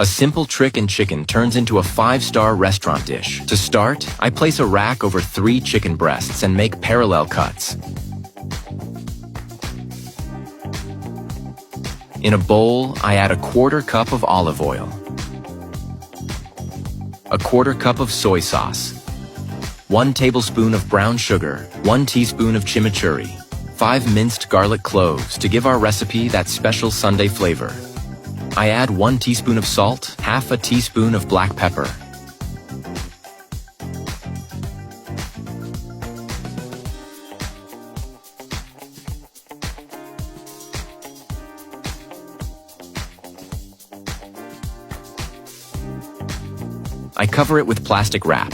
A simple trick in chicken turns into a 5-star restaurant dish. To start, I place a rack over 3 chicken breasts and make parallel cuts. In a bowl, I add a 1/4 cup of olive oil, a 1/4 cup of soy sauce, 1 tablespoon of brown sugar, 1 teaspoon of chimichurri, 5 minced garlic cloves to give our recipe that special Sunday flavor. I add 1 teaspoon of salt, 1/2 teaspoon of black pepper. I cover it with plastic wrap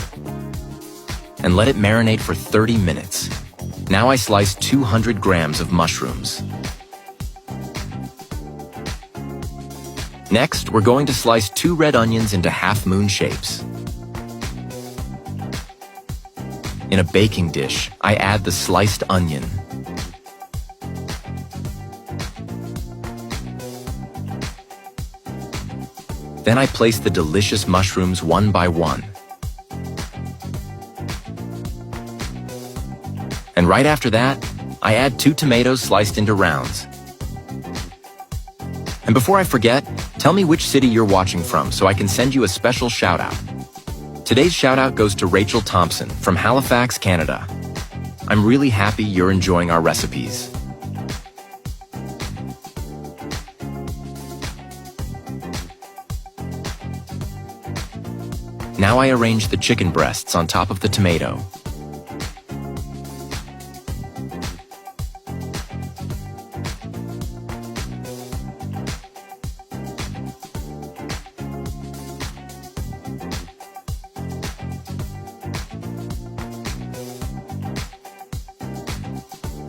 and let it marinate for 30 minutes. Now I slice 200 grams of mushrooms. Next, we're going to slice 2 red onions into half-moon shapes. In a baking dish, I add the sliced onion. Then I place the delicious mushrooms one by one. And right after that, I add 2 tomatoes sliced into rounds. And before I forget, tell me which city you're watching from so I can send you a special shout-out. Today's shout-out goes to Rachel Thompson from Halifax, Canada. I'm really happy you're enjoying our recipes. Now I arrange the chicken breasts on top of the tomato.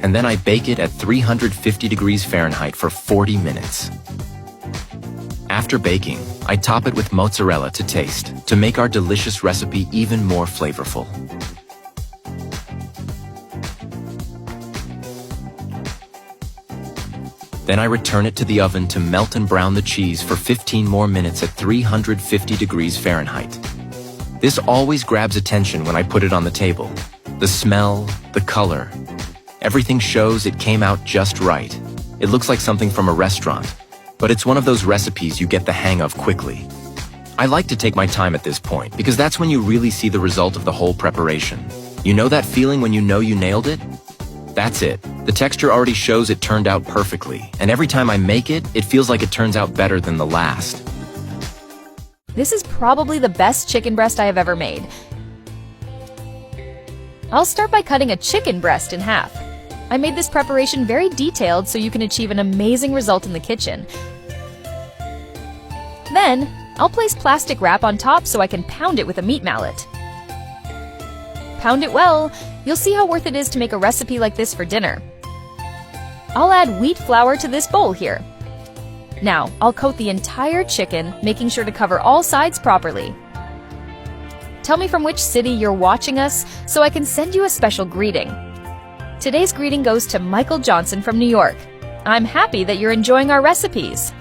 And then I bake it at 350 degrees Fahrenheit for 40 minutes. After baking, I top it with mozzarella to taste to make our delicious recipe even more flavorful. Then I return it to the oven to melt and brown the cheese for 15 more minutes at 350 degrees Fahrenheit. This always grabs attention when I put it on the table. The smell, the color, everything shows it came out just right. It looks like something from a restaurant, but it's one of those recipes you get the hang of quickly. I like to take my time at this point because that's when you really see the result of the whole preparation. You know that feeling when you know you nailed it? That's it. The texture already shows it turned out perfectly, and every time I make it, it feels like it turns out better than the last. This is probably the best chicken breast I have ever made. I'll start by cutting a chicken breast in half. I made this preparation very detailed so you can achieve an amazing result in the kitchen. Then, I'll place plastic wrap on top so I can pound it with a meat mallet. Pound it well, you'll see how worth it is to make a recipe like this for dinner. I'll add wheat flour to this bowl here. Now, I'll coat the entire chicken, making sure to cover all sides properly. Tell me from which city you're watching us so I can send you a special greeting. Today's greeting goes to Michael Johnson from New York. I'm happy that you're enjoying our recipes.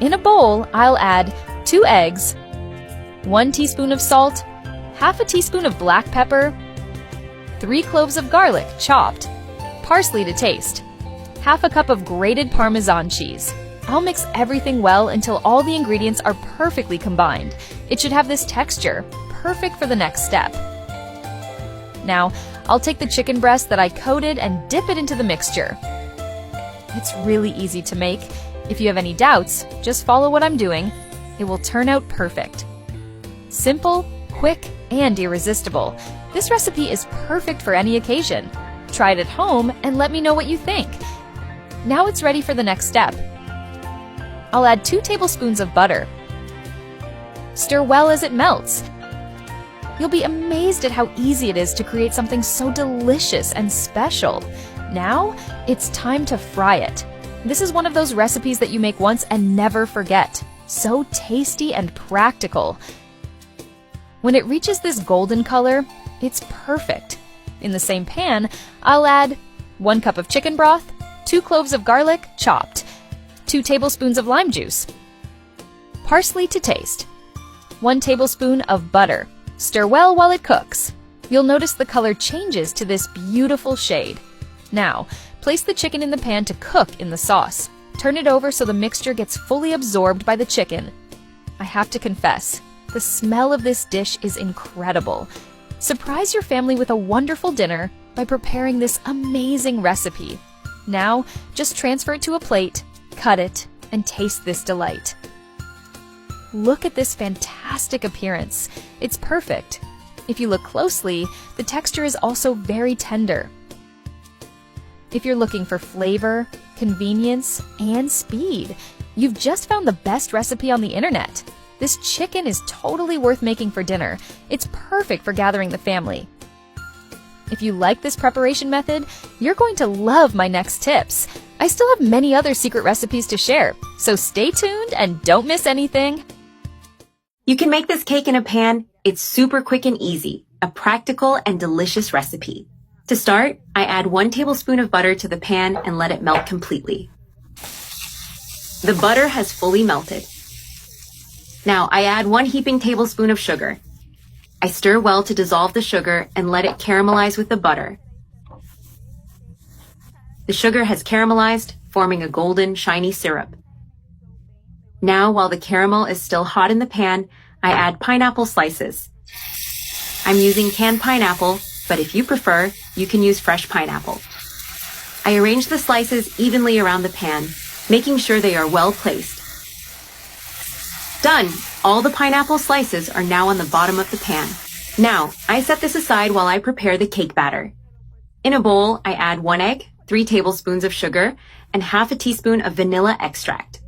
In a bowl, I'll add 2 eggs, 1 teaspoon of salt, 1/2 teaspoon of black pepper, 3 cloves of garlic chopped, parsley to taste, 1/2 cup of grated Parmesan cheese. I'll mix everything well until all the ingredients are perfectly combined. It should have this texture, perfect for the next step. Now, I'll take the chicken breast that I coated and dip it into the mixture. It's really easy to make. If you have any doubts, just follow what I'm doing. It will turn out perfect. Simple, quick, and irresistible. This recipe is perfect for any occasion. Try it at home and let me know what you think. Now it's ready for the next step. I'll add 2 tablespoons of butter. Stir well as it melts. You'll be amazed at how easy it is to create something so delicious and special. Now, it's time to fry it. This is one of those recipes that you make once and never forget. So tasty and practical. When it reaches this golden color, it's perfect. In the same pan, I'll add 1 cup of chicken broth, 2 cloves of garlic chopped, 2 tablespoons of lime juice, Parsley to taste. 1 tablespoon of butter. Stir well while it cooks. You'll notice the color changes to this beautiful shade. Now, place the chicken in the pan to cook in the sauce. Turn it over so the mixture gets fully absorbed by the chicken. I have to confess, the smell of this dish is incredible. Surprise your family with a wonderful dinner by preparing this amazing recipe. Now, just transfer it to a plate, cut it, and taste this delight. Look at this fantastic appearance. It's perfect. If you look closely, the texture is also very tender. If you're looking for flavor, convenience, and speed, you've just found the best recipe on the internet. This chicken is totally worth making for dinner. It's perfect for gathering the family. If you like this preparation method, you're going to love my next tips. I still have many other secret recipes to share, so stay tuned and don't miss anything. You can make this cake in a pan. It's super quick and easy, a practical and delicious recipe. To start, I add 1 tablespoon of butter to the pan and let it melt completely. The butter has fully melted. Now I add 1 heaping tablespoon of sugar. I stir well to dissolve the sugar and let it caramelize with the butter. The sugar has caramelized, forming a golden, shiny syrup. Now, while the caramel is still hot in the pan, I add pineapple slices. I'm using canned pineapple, but if you prefer, you can use fresh pineapple. I arrange the slices evenly around the pan, making sure they are well placed. Done! All the pineapple slices are now on the bottom of the pan. Now, I set this aside while I prepare the cake batter. In a bowl, I add 1 egg, 3 tablespoons of sugar, and half a teaspoon of vanilla extract.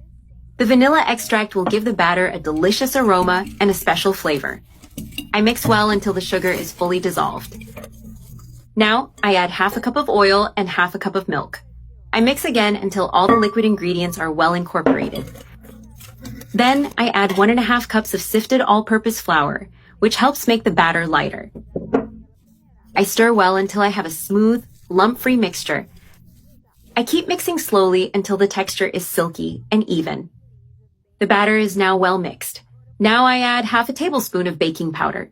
The vanilla extract will give the batter a delicious aroma and a special flavor. I mix well until the sugar is fully dissolved. Now, I add half a cup of oil and half a cup of milk. I mix again until all the liquid ingredients are well incorporated. Then, I add 1½ cups of sifted all-purpose flour, which helps make the batter lighter. I stir well until I have a smooth, lump-free mixture. I keep mixing slowly until the texture is silky and even. The batter is now well mixed. Now I add half a tablespoon of baking powder.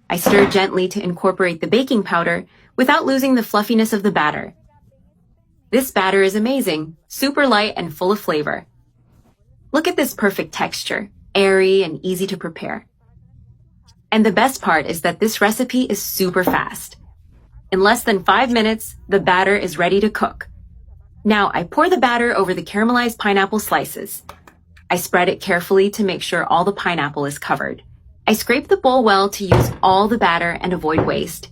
I stir gently to incorporate the baking powder without losing the fluffiness of the batter. This batter is amazing, super light and full of flavor. Look at this perfect texture, airy and easy to prepare. And the best part is that this recipe is super fast. In less than 5 minutes, the batter is ready to cook. Now I pour the batter over the caramelized pineapple slices. I spread it carefully to make sure all the pineapple is covered. I scrape the bowl well to use all the batter and avoid waste.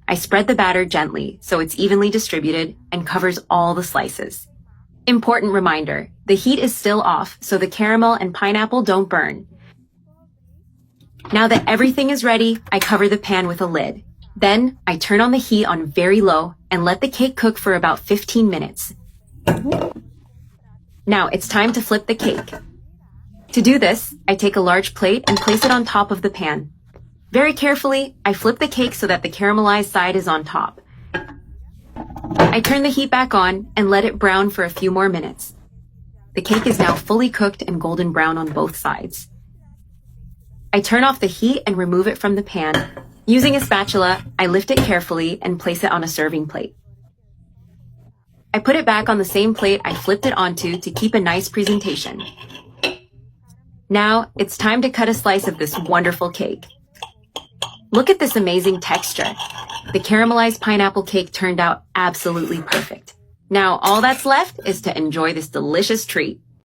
I spread the batter gently so it's evenly distributed and covers all the slices. Important reminder, the heat is still off so the caramel and pineapple don't burn. Now that everything is ready, I cover the pan with a lid. Then I turn on the heat on very low and let the cake cook for about 15 minutes. Now it's time to flip the cake. To do this, I take a large plate and place it on top of the pan. Very carefully, I flip the cake so that the caramelized side is on top. I turn the heat back on and let it brown for a few more minutes. The cake is now fully cooked and golden brown on both sides. I turn off the heat and remove it from the pan. Using a spatula, I lift it carefully and place it on a serving plate. I put it back on the same plate I flipped it onto to keep a nice presentation. Now, it's time to cut a slice of this wonderful cake. Look at this amazing texture. The caramelized pineapple cake turned out absolutely perfect. Now, all that's left is to enjoy this delicious treat.